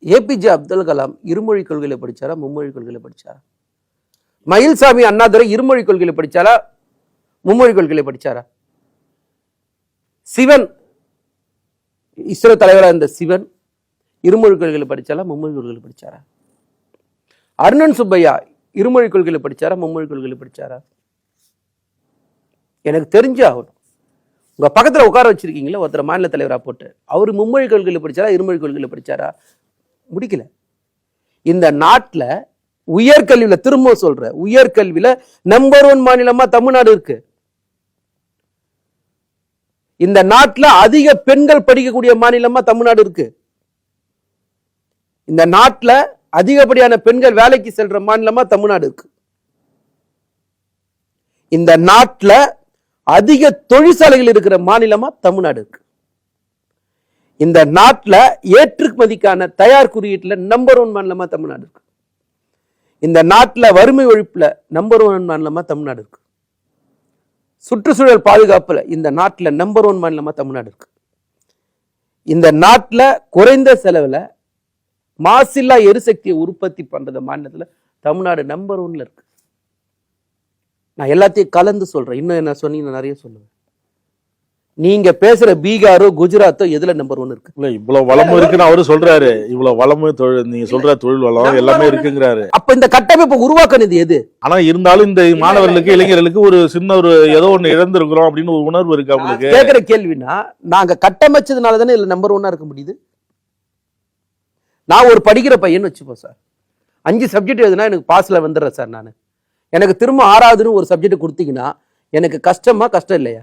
APJ Abdul Kalam இருமொழி கொள்கையில படிச்சாரா மும்மொழி கொள்கையில படிச்சாரா? மயில்சாமி அண்ணாதுரை இருமொழி கொள்கையில படிச்சாரா மும்மொழி கொள்கையில படிச்சாரா? சிவன் இஸ்ரோ தலைவராக இருந்த சிவன் இருமொழி கொள்கையில படிச்சாரா மும்மொழி கொள்கையில படிச்சாரா? அருணன் சுப்பையா இருமொழி கொள்கையில படிச்சாரா மும்மொழி கொள்கையில படிச்சாரா? எனக்கு தெரிஞ்சு ஆகணும். உங்க பக்கத்துல உட்கார வச்சிருக்கீங்களா ஒருத்தர் மாநில தலைவரா போட்டு, அவரு மும்மொழி கொள்கையில படிச்சாரா இருமொழி கொள்கையில படிச்சாரா? முடிக்கல. இந்த நாட்டுல உயர்கல்வியில திரும்ப சொல்ற உயர்கல்வியில நம்பர் 1 மாநிலமா தமிழ்நாடு இருக்கு. இந்த நாட்டுல அதிக பெண்கள் படிக்கக்கூடிய மாநிலமா தமிழ்நாடு இருக்கு. இந்த நாட்டுல அதிகப்படியான பெண்கள் வேலைக்கு செல்ற மாநிலமா தமிழ்நாடு இருக்கு. இந்த நாட்டுல அதிக தொழிற்சாலைகள் இருக்கிற மாநிலமா தமிழ்நாடு இருக்கு. இந்த நாட்டுல ஏற்றுமதிக்கான தயார் குறியீட்டுல நம்பர் 1 மாநிலமா தமிழ்நாடு இருக்கு. இந்த நாட்டுல வறுமை ஒழிப்புல நம்பர் 1 மாநிலமா தமிழ்நாடு இருக்கு. சுற்றுச்சூழல் பாதுகாப்புல இந்த நாட்டுல நம்பர் 1 மாநிலமா தமிழ்நாடு இருக்கு. இந்த நாட்டுல குறைந்த செலவுல மாசில்லா எரிசக்தியை உற்பத்தி பண்றது மாநிலத்துல தமிழ்நாடு நம்பர் 1ல இருக்கு. நான் எல்லாத்தையும் கலந்து சொல்றேன். இன்னும் என்ன சொன்னீங்க நிறைய சொல்லுவேன். நீங்க பேசுற பீகாரோ குஜராத்தோ எதுல நம்பர் 1 இருக்கு? இல்ல இவ்வளவு வளமும் இருக்குன்னு அவரு சொல்றாரு. இவ்வளவு வளமும் நீங்க சொல்ற தொழில் வளம் எல்லாமே இருக்குங்கிறாரு. அப்ப இந்த கட்டமைப்பு உருவாக்குனது எது? ஆனா இருந்தாலும் இந்த மாணவர்களுக்கு இளைஞர்களுக்கு ஒரு சின்ன ஒரு ஏதோ ஒண்ணு இழந்திருக்கிறோம் அப்படின்னு ஒரு உணர்வு இருக்கு அவங்களுக்கு. கேட்கிற கேள்வினா நாங்க கட்டமைச்சதுனால தானே இதுல நம்பர் 1 இருக்க முடியுது. நான் ஒரு படிக்கிற பையன் வச்சுப்போம் சார், 5 சப்ஜெக்ட் எழுதுனா எனக்கு பாஸ்ல வந்துடுறேன் சார். நான் எனக்கு திரும்ப 6வதுன்னு ஒரு சப்ஜெக்ட் கொடுத்தீங்கன்னா எனக்கு கஷ்டமா கஷ்டம் இல்லையா?